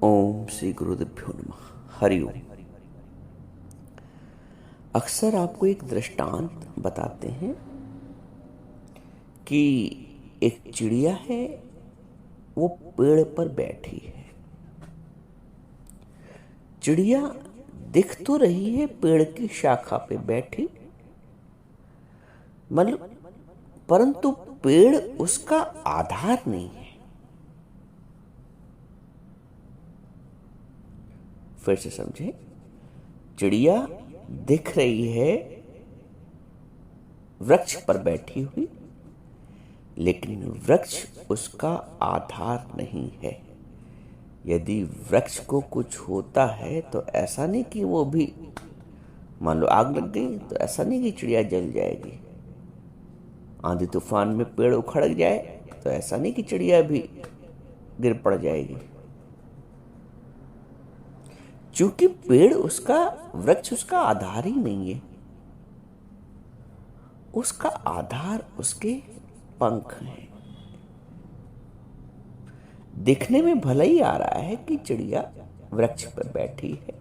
ओम श्री गुरुदेवभ्यो नमः। हरि ओम। अक्सर आपको एक दृष्टांत बताते हैं कि एक चिड़िया है, वो पेड़ पर बैठी है। चिड़िया दिख तो रही है पेड़ की शाखा पे बैठी, मतलब परंतु पेड़ उसका आधार नहीं है। फिर से समझे, चिड़िया दिख रही है वृक्ष पर बैठी हुई, लेकिन वृक्ष उसका आधार नहीं है। यदि वृक्ष को कुछ होता है तो ऐसा नहीं कि वो भी, मान लो आग लग गई तो ऐसा नहीं कि चिड़िया जल जाएगी। आंधी तूफान में पेड़ उखड़ जाए तो ऐसा नहीं कि चिड़िया भी गिर पड़ जाएगी। क्योंकि पेड़ उसका, वृक्ष उसका आधार ही नहीं है। उसका आधार उसके पंख हैं। दिखने में भला ही आ रहा है कि चिड़िया वृक्ष पर बैठी है,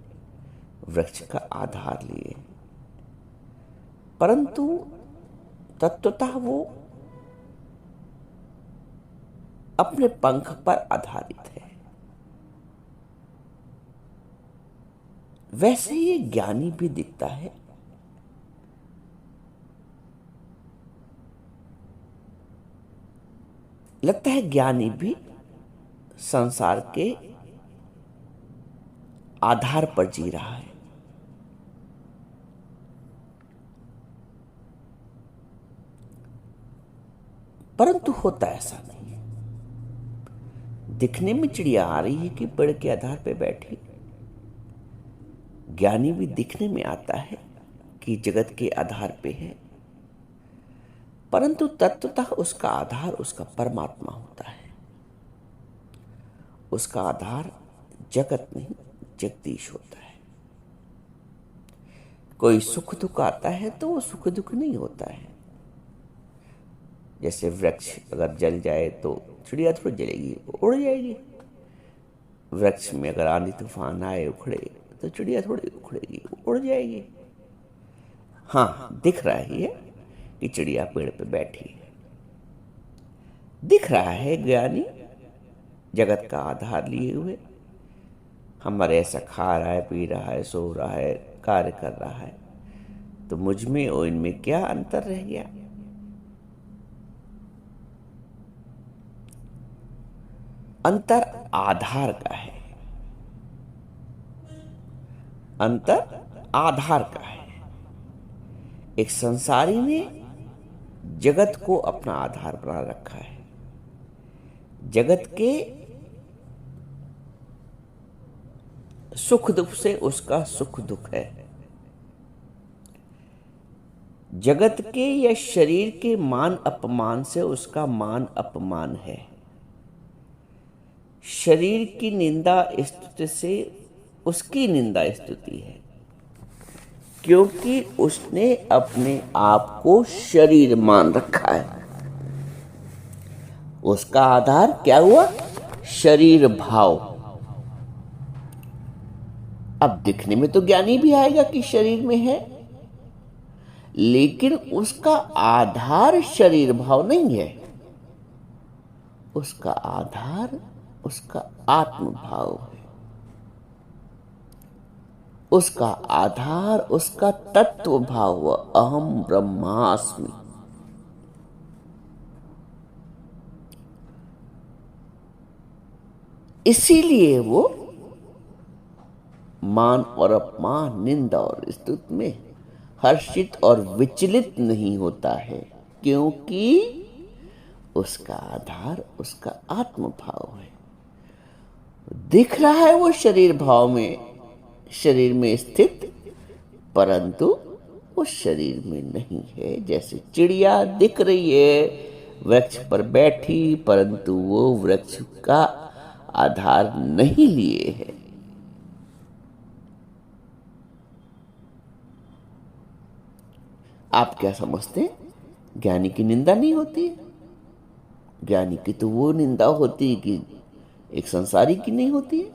वृक्ष का आधार लिए, परंतु तत्वतः वो अपने पंख पर आधारित है। वैसे ही ज्ञानी भी दिखता है। लगता है ज्ञानी भी संसार के आधार पर जी रहा है, परंतु होता ऐसा नहीं है। दिखने में चिड़िया आ रही है कि पेड़ के आधार पर बैठी, ज्ञानी भी दिखने में आता है कि जगत के आधार पे है, परंतु तत्वतः उसका आधार उसका परमात्मा होता है। उसका आधार जगत नहीं, जगदीश होता है। कोई सुख दुख आता है तो वो सुख दुख नहीं होता है। जैसे वृक्ष अगर जल जाए तो चिड़िया थोड़ी जलेगी, उड़ जाएगी। वृक्ष में अगर आंधी तूफान आए, उखड़े, तो चिड़िया थोड़ी उखड़ेगी, उड़ जाएगी। हाँ, दिख रहा ही है कि चिड़िया पेड़ पे बैठी है। दिख रहा है ज्ञानी जगत का आधार लिए हुए हमारे ऐसा खा रहा है, पी रहा है, सो रहा है, कार्य कर रहा है, तो मुझ में और इनमें क्या अंतर रह गया? अंतर आधार का है, अंतर आधार का है। एक संसारी ने जगत को अपना आधार बना रखा है। जगत के सुख दुख से उसका सुख दुख है। जगत के या शरीर के मान अपमान से उसका मान अपमान है। शरीर की निंदा स्तुति से उसकी निंदा स्तुति है, क्योंकि उसने अपने आप को शरीर मान रखा है। उसका आधार क्या हुआ? शरीर भाव। अब दिखने में तो ज्ञानी भी आएगा कि शरीर में है, लेकिन उसका आधार शरीर भाव नहीं है। उसका आधार उसका आत्म भाव है। उसका आधार उसका तत्व भाव, अहम ब्रह्मास्मि। इसीलिए वो मान और अपमान, निंदा और स्तुति में हर्षित और विचलित नहीं होता है, क्योंकि उसका आधार उसका आत्म भाव है। दिख रहा है वो शरीर भाव में, शरीर में स्थित, परंतु वो शरीर में नहीं है। जैसे चिड़िया दिख रही है वृक्ष पर बैठी, परंतु वो वृक्ष का आधार नहीं लिए है। आप क्या समझते हैं? ज्ञानी की निंदा नहीं होती है? ज्ञानी की तो वो निंदा होती है कि एक संसारी की नहीं होती है।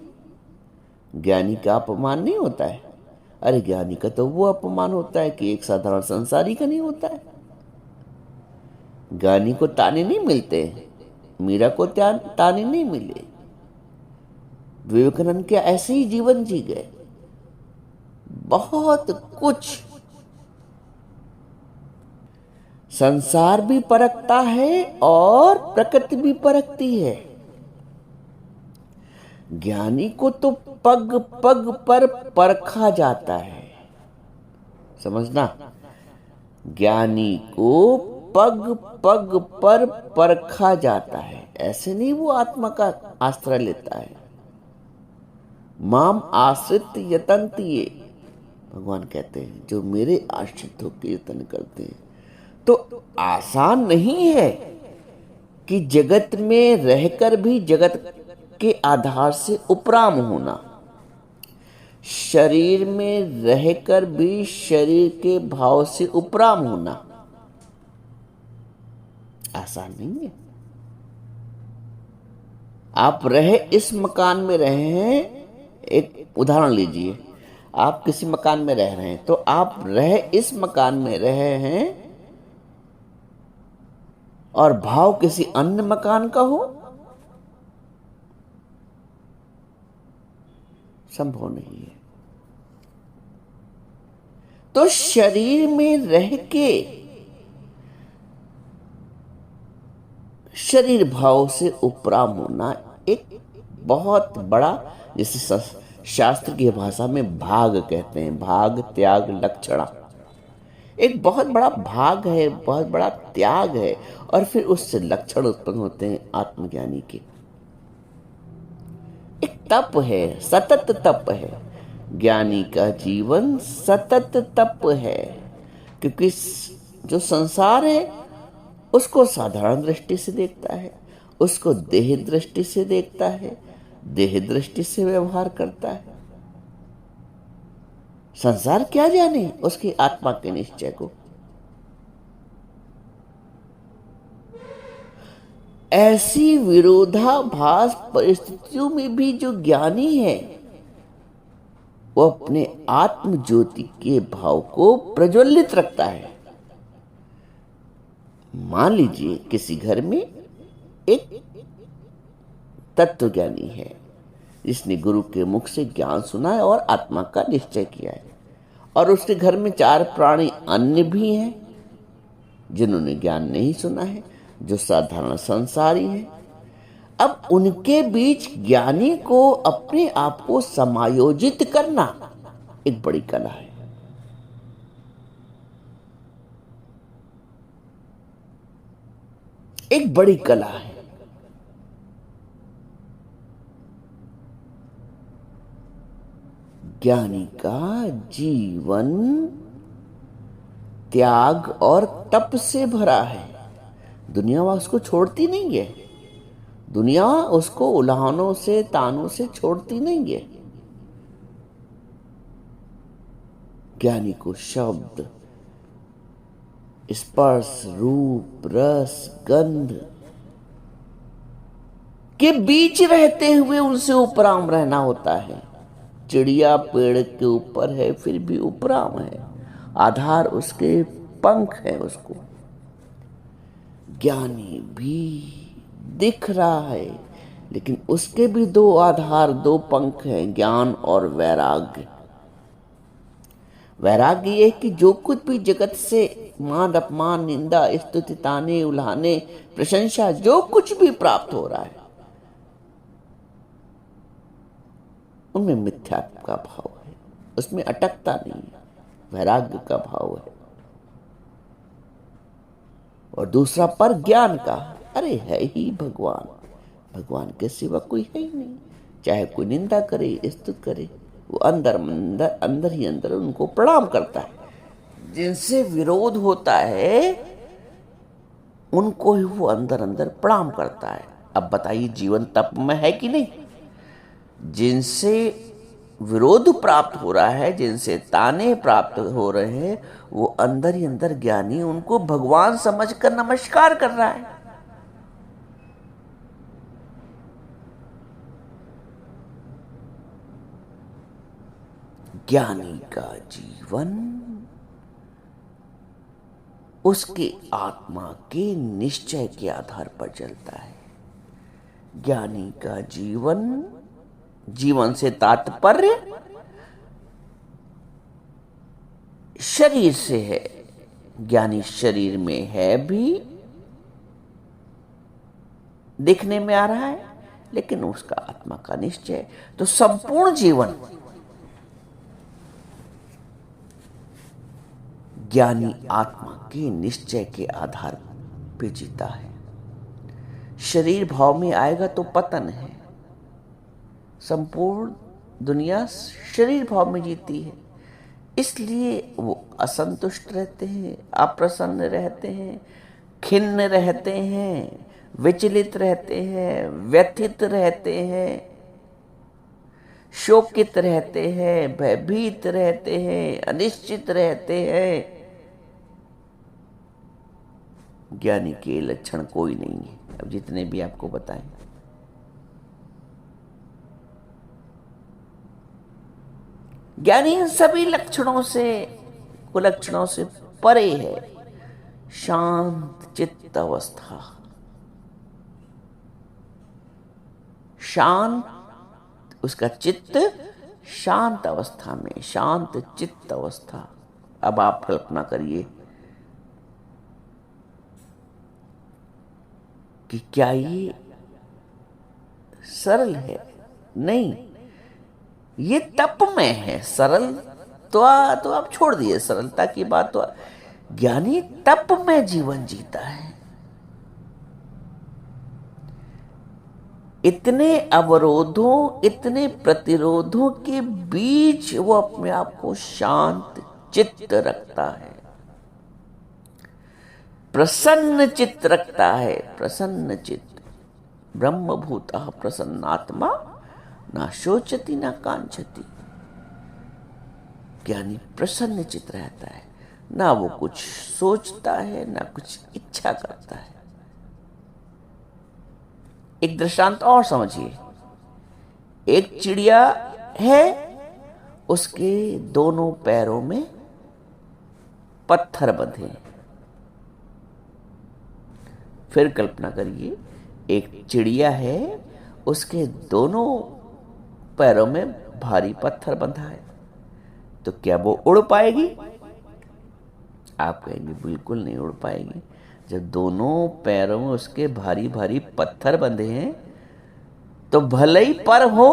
ज्ञानी का अपमान नहीं होता है। अरे ज्ञानी का तो वो अपमान होता है कि एक साधारण संसारी का नहीं होता है। ज्ञानी को ताने नहीं मिलते, मीरा को ताने नहीं मिले, विवेकानंद के ऐसे ही जीवन जी गए। बहुत कुछ संसार भी परखता है और प्रकृति भी परखती है। ज्ञानी को तो पग पग पर परखा जाता है, समझना। ज्ञानी को पग पग पर परखा जाता है, ऐसे नहीं वो आत्मा का आश्रय लेता है। माम आश्रित यतन्ति ये, भगवान कहते हैं जो मेरे आश्रित होकर यतन करते हैं। तो आसान नहीं है कि जगत में रहकर भी जगत के आधार से उपराम होना, शरीर में रहकर भी शरीर के भाव से उपराम होना आसान नहीं है। आप रहे इस मकान में रहे हैं, एक उदाहरण लीजिए, आप किसी मकान में रह रहे हैं, तो आप रहे इस मकान में रहे हैं और भाव किसी अन्य मकान का हो, संभव नहीं है। तो शरीर में रह के शरीर भाव से उपराम होना एक बहुत बड़ा, जिसे शास्त्र की भाषा में भाग कहते हैं, भाग त्याग लक्षणा, एक बहुत बड़ा भाग है, बहुत बड़ा त्याग है, और फिर उससे लक्षण उत्पन्न होते हैं आत्मज्ञानी के। एक तप है, सतत तप है। ज्ञानी का जीवन सतत तप है, क्योंकि जो संसार है उसको साधारण दृष्टि से देखता है, उसको देह दृष्टि से देखता है, देह दृष्टि से व्यवहार करता है। संसार क्या जाने उसकी आत्मा के निश्चय को। ऐसी विरोधाभास परिस्थितियों में भी जो ज्ञानी है वो अपने आत्म ज्योति के भाव को प्रज्वलित रखता है। मान लीजिए किसी घर में एक तत्वज्ञानी है जिसने गुरु के मुख से ज्ञान सुना है और आत्मा का निश्चय किया है, और उसके घर में 4 प्राणी अन्य भी हैं जिन्होंने ज्ञान नहीं सुना है, जो साधारण संसारी हैं। अब उनके बीच ज्ञानी को अपने आप को समायोजित करना एक बड़ी कला है। एक बड़ी कला है। ज्ञानी का जीवन त्याग और तप से भरा है। दुनिया उसको छोड़ती नहीं है, दुनिया उसको उल्हानों से तानों से छोड़ती नहीं है। ज्ञानी को शब्द, स्पर्श, रूप, रस, गंध के बीच रहते हुए उनसे उपराम रहना होता है। चिड़िया पेड़ के ऊपर है फिर भी उपराम है, आधार उसके पंख है उसको। ज्ञानी भी दिख रहा है लेकिन उसके भी 2 आधार, 2 पंख हैं, ज्ञान और वैराग्य। वैराग्य ये कि जो कुछ भी जगत से मान अपमान, निंदा, स्तुति, ताने, उल्हाने, प्रशंसा, जो कुछ भी प्राप्त हो रहा है उनमें मिथ्यात्व का भाव है, उसमें अटकता नहीं है, वैराग्य का भाव है। और दूसरा पर ज्ञान का, अरे है ही भगवान, भगवान के सिवा कोई है ही नहीं। चाहे कोई निंदा करे, स्तुति करे, वो अंदर ही अंदर उनको प्रणाम करता है। जिनसे विरोध होता है उनको ही वो अंदर अंदर प्रणाम करता है। अब बताइए जीवन तप में है कि नहीं? जिनसे विरोध प्राप्त हो रहा है, जिनसे ताने प्राप्त हो रहे हैं, वो अंदर ही अंदर ज्ञानी उनको भगवान समझकर नमस्कार कर रहा है। ज्ञानी का जीवन उसके आत्मा के निश्चय के आधार पर चलता है। ज्ञानी का जीवन, जीवन से तात्पर्य शरीर से है। ज्ञानी शरीर में है भी, दिखने में आ रहा है, लेकिन उसका आत्मा का निश्चय। तो संपूर्ण जीवन ज्ञानी आत्मा के निश्चय के आधार पर जीता है। शरीर भाव में आएगा तो पतन है। संपूर्ण दुनिया शरीर भाव में जीती है, इसलिए वो असंतुष्ट रहते हैं, अप्रसन्न रहते हैं, खिन्न रहते हैं, विचलित रहते हैं, व्यथित रहते हैं, शोकित रहते हैं, भयभीत रहते हैं, अनिश्चित रहते हैं। ज्ञानी के लक्षण कोई नहीं है, अब जितने भी आपको बताएं। ज्ञानी इन सभी लक्षणों से, कुलक्षणों से परे है। शांत चित्त अवस्था, शांत, उसका चित्त शांत अवस्था में, शांत चित्त अवस्था। अब आप कल्पना करिए कि क्या ये सरल है? नहीं, ये तप में है। सरल तो आप छोड़ दिए, सरलता की बात। तो ज्ञानी तप में जीवन जीता है। इतने अवरोधों, इतने प्रतिरोधों के बीच वो अपने आप को शांत चित्त रखता है, प्रसन्न चित्त रखता है। प्रसन्न चित्त, ब्रह्मभूतः प्रसन्नात्मा ना शोचति ना कांक्षति। ज्ञानी प्रसन्न चित्त रहता है, ना वो कुछ सोचता है, ना कुछ इच्छा करता है। एक दृष्टांत और समझिए। एक चिड़िया है, उसके दोनों पैरों में पत्थर बंधे हैं। फिर कल्पना करिए, एक चिड़िया है, उसके दोनों पैरों में भारी पत्थर बंधा है, तो क्या वो उड़ पाएगी? आप कहेंगे बिल्कुल नहीं उड़ पाएगी। जब दोनों पैरों में उसके भारी भारी पत्थर बंधे हैं, तो भले ही पर हो,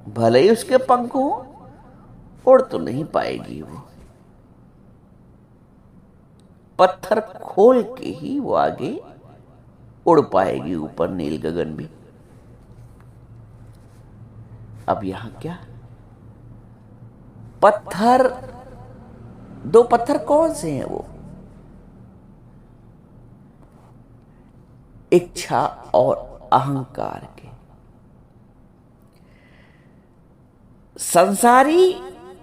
भले ही उसके पंख हो, उड़ तो नहीं पाएगी वो। पत्थर खोल के ही वो आगे उड़ पाएगी, ऊपर नील गगन में। अब यहां क्या, पत्थर, दो पत्थर कौन से हैं? वो इच्छा और अहंकार के। संसारी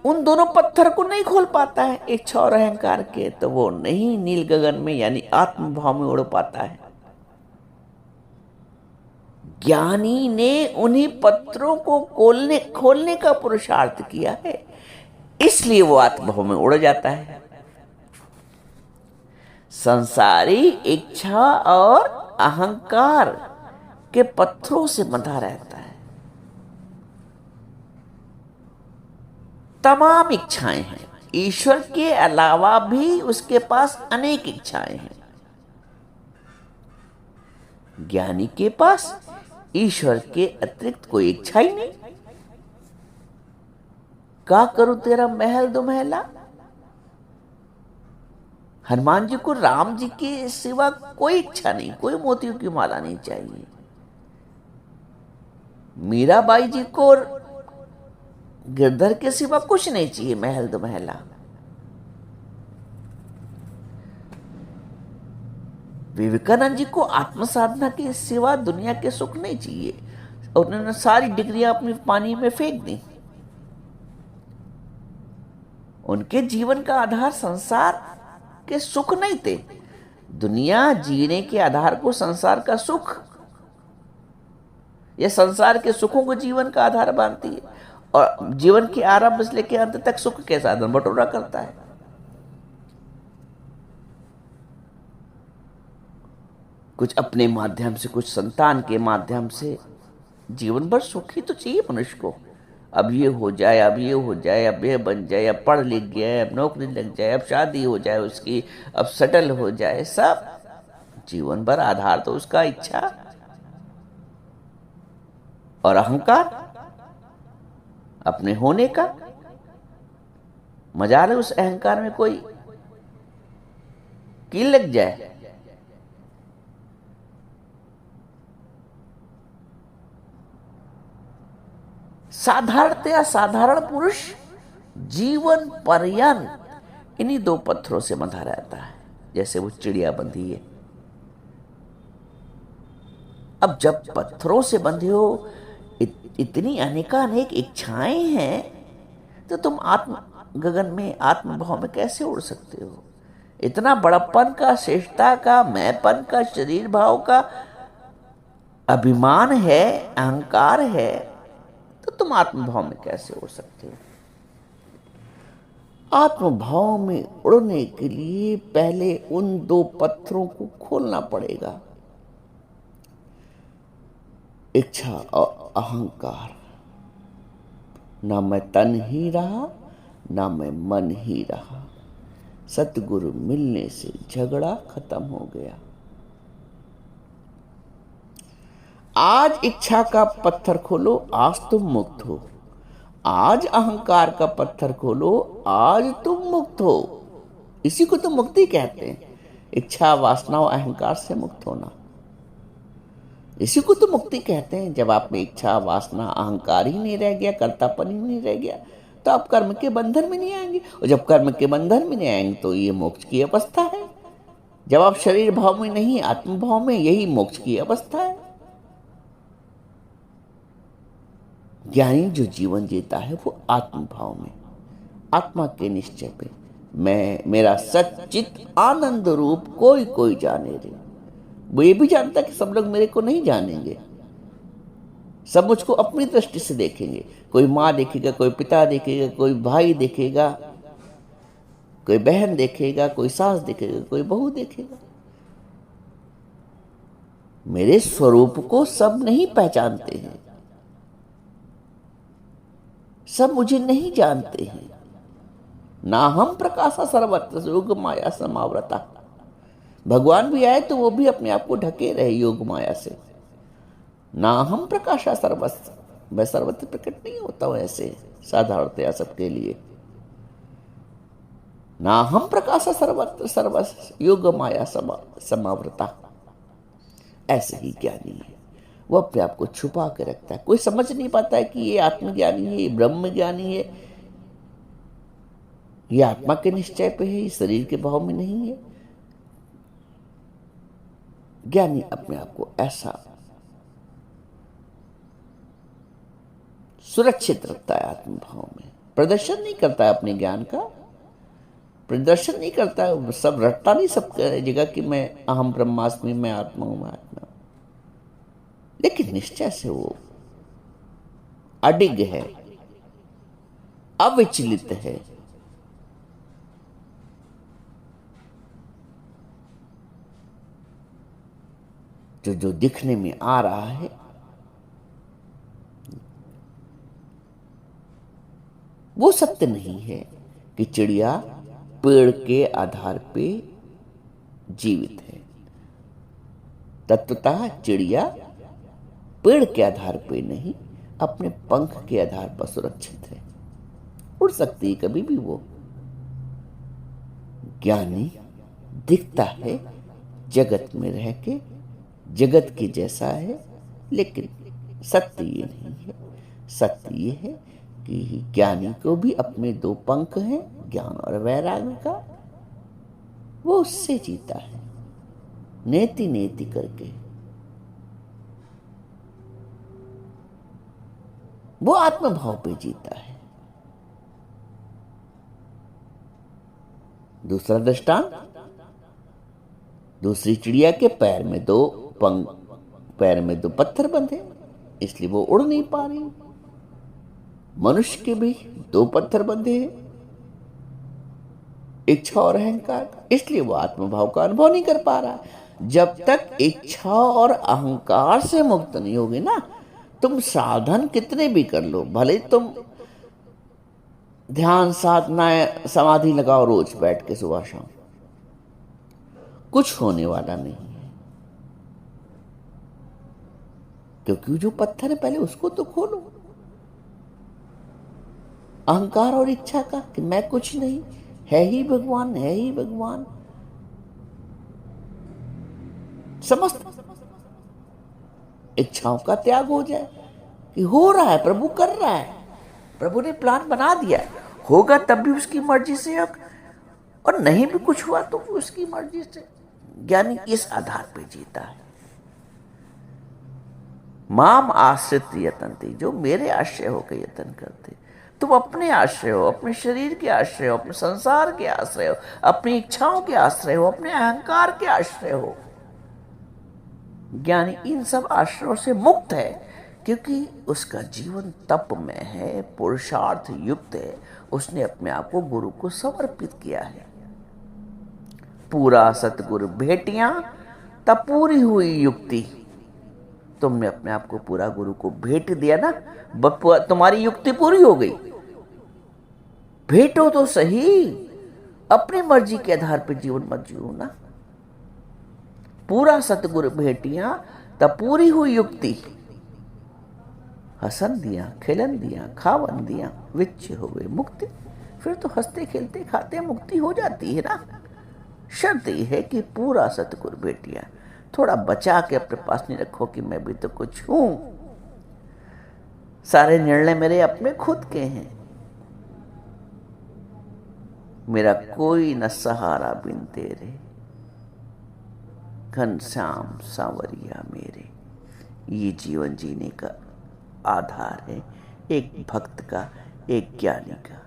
उन दोनों पत्थर को नहीं खोल पाता है, इच्छा और अहंकार के, तो वो नहीं नील गगन में यानी आत्मभाव में उड़ पाता है। ज्ञानी ने उन्हीं पत्थरों को खोलने का पुरुषार्थ किया है, इसलिए वो आत्मभाव में उड़ जाता है। संसारी इच्छा और अहंकार के पत्थरों से बंधा रहता है। तमाम इच्छाएं हैं, ईश्वर के अलावा भी उसके पास अनेक इच्छाएं हैं। ज्ञानी के पास ईश्वर के अतिरिक्त कोई इच्छा ही नहीं। का करूं तेरा महल दो महला। हनुमान जी को राम जी के सिवा कोई इच्छा नहीं, कोई मोतियों की माला नहीं चाहिए। मीराबाई जी को गिरधर के सिवा कुछ नहीं चाहिए, महल दो महला। विवेकानंद जी को आत्म साधना के सिवा दुनिया के सुख नहीं चाहिए। उन्होंने सारी डिग्रियां अपनी पानी में फेंक दी। उनके जीवन का आधार संसार के सुख नहीं थे। दुनिया जीने के आधार को संसार का सुख यह संसार के सुखों को जीवन का आधार मानती है और जीवन के आरंभ से लेकर अंत तक सुख के साधन बटोरा करता है। कुछ अपने माध्यम से, कुछ संतान के माध्यम से जीवन भर सुख ही तो चाहिए मनुष्य को। अब ये हो जाए, अब ये हो जाए, अब ये बन जाए, अब पढ़ लिख गया, अब नौकरी लग जाए, अब शादी हो जाए उसकी, अब सेटल हो जाए, सब जीवन भर आधार तो उसका इच्छा और अहंकार अपने होने का। मजाल है उस अहंकार में कोई कील लग जाए। साधारणतया साधारण पुरुष जीवन पर्यंत इन्हीं दो पत्थरों से बंधा रहता है, जैसे वो चिड़िया बंधी है। अब जब पत्थरों से बंधे हो, इतनी अनेकानेक इच्छाएं हैं, तो तुम आत्म गगन में, आत्मभाव में कैसे उड़ सकते हो? इतना बड़प्पन का, श्रेष्ठता का, मैंपन का, शरीर भाव का अभिमान है, अहंकार है, तो तुम आत्मभाव में कैसे उड़ सकते हो? आत्मभाव में उड़ने के लिए पहले उन दो पत्थरों को खोलना पड़ेगा, इच्छा और अहंकार। ना मैं तन ही रहा, ना मैं मन ही रहा। सतगुरु मिलने से झगड़ा खत्म हो गया। आज इच्छा का पत्थर खोलो, आज तुम मुक्त हो। आज अहंकार का पत्थर खोलो, आज तुम मुक्त हो। इसी को तो मुक्ति कहते हैं, इच्छा, वासना और अहंकार से मुक्त होना। इसी को तो मुक्ति कहते हैं। जब आप में इच्छा, वासना, अहंकार ही नहीं रह गया, कर्तापन ही नहीं रह गया, तो आप कर्म के बंधन में नहीं आएंगे। और जब कर्म के बंधन में नहीं आएंगे तो ये मोक्ष की अवस्था है। जब आप शरीर भाव में नहीं, आत्मभाव में, यही मोक्ष की अवस्था है। ज्ञानी जो जीवन जीता है वो आत्मभाव में, आत्मा के निश्चय पे। मैं, मेरा सच्चित आनंद रूप कोई कोई जाने रे। वो ये भी जानता कि सब लोग मेरे को नहीं जानेंगे, सब मुझको अपनी दृष्टि से देखेंगे। कोई माँ देखेगा, कोई पिता देखेगा, कोई भाई देखेगा, कोई बहन देखेगा, कोई सास देखेगा, कोई बहू देखेगा। मेरे स्वरूप को सब नहीं पहचानते हैं, सब मुझे नहीं जानते हैं। ना हम प्रकाशा सर्वत्र योग माया समावृता। भगवान भी आए तो वो भी अपने आप को ढके रहे योग माया से। ना हम प्रकाशा सर्वस्व, मैं सर्वत्र प्रकट नहीं होता हूं ऐसे साधारणतया सबके लिए। ना हम प्रकाशा सर्वत्र सर्वस्व योग माया समावृता। ऐसे ही ज्ञानी है, वो अपने आप को छुपा के रखता है। कोई समझ नहीं पाता है कि ये आत्मज्ञानी है, ये ब्रह्म ज्ञानी है, ये आत्मा के निश्चय पे है, ये शरीर के भाव में नहीं है। ज्ञानी अपने आप को ऐसा सुरक्षित रखता है आत्मभाव में। प्रदर्शन नहीं करता है अपने ज्ञान का, प्रदर्शन नहीं करता है, सब रटता नहीं सब जगह कि मैं अहम ब्रह्मास्मि, मैं आत्मा हूं, मैं आत्मा। लेकिन निश्चय से वो अडिग है, अविचलित है। जो दिखने में आ रहा है वो सत्य नहीं है कि चिड़िया पेड़ के आधार पे जीवित है। तत्वतः चिड़िया पेड़ के आधार पे नहीं, अपने पंख के आधार पर सुरक्षित है, उड़ सकती है कभी भी वो। ज्ञानी दिखता है जगत में रह के, जगत के जैसा है, लेकिन सत्य ये नहीं है। सत्य ये है कि ज्ञानी को भी अपने दो पंख हैं, ज्ञान और वैराग्य का। वो उससे जीता है, नेति नेति करके। वो आत्मभाव पे जीता है। दूसरा दृष्टांत, दूसरी चिड़िया के पैर में दो पंख, पैर में दो पत्थर बंधे, इसलिए वो उड़ नहीं पा रही। मनुष्य के भी दो पत्थर बंधे हैं, इच्छा और अहंकार, इसलिए वो आत्मभाव का अनुभव नहीं कर पा रहा। जब तक इच्छा और अहंकार से मुक्त नहीं होगी ना, तुम साधन कितने भी कर लो, भले तुम ध्यान साधना समाधि लगाओ रोज बैठ के सुबह शाम, कुछ होने वाला नहीं है। क्योंकि जो पत्थर है पहले उसको तो खोलो। अहंकार और इच्छा का कि मैं कुछ नहीं, है ही भगवान, है ही भगवान, समस्त इच्छाओं का त्याग हो जाए कि हो रहा है, प्रभु कर रहा है, प्रभु ने प्लान बना दिया है, होगा तब भी उसकी मर्जी से, और नहीं भी कुछ हुआ तो उसकी मर्जी से। ज्ञानी इस आधार पे जीता है। माम आश्रित यतन्ति, जो मेरे आश्रय होकर यतन करते। तुम अपने आश्रय हो, अपने शरीर के आश्रय हो, अपने संसार के आश्रय हो, अपनी इच्छाओं के आश्रय हो, अपने अहंकार के आश्रय हो। ज्ञानी इन सब आश्रयों से मुक्त है, क्योंकि उसका जीवन तप में है, पुरुषार्थ युक्त है, उसने अपने आप को गुरु को समर्पित किया है। पूरा सतगुरु भेटियां तब पूरी हुई युक्ति। तुमने अपने आप को पूरा गुरु को भेंट दिया ना, तुम्हारी युक्ति पूरी हो गई। भेंटो तो सही, अपनी मर्जी के आधार पर जीवन मत जियो ना। पूरा सतगुरु भेटियां तब पूरी हुई युक्ति। हसन दिया, खेलन दिया, खावन दिया, विच्छ हो गई मुक्ति। फिर तो हंसते खेलते खाते मुक्ति हो जाती है ना। शर्त यह है कि पूरा सतगुरु भेटिया, थोड़ा बचा के अपने पास नहीं रखो कि मैं भी तो कुछ हूं। सारे निर्णय मेरे अपने खुद के हैं, मेरा कोई न सहारा बिन तेरे, घनश्याम सांवरिया मेरे। ये जीवन जीने का आधार है एक भक्त का, एक ज्ञानी का।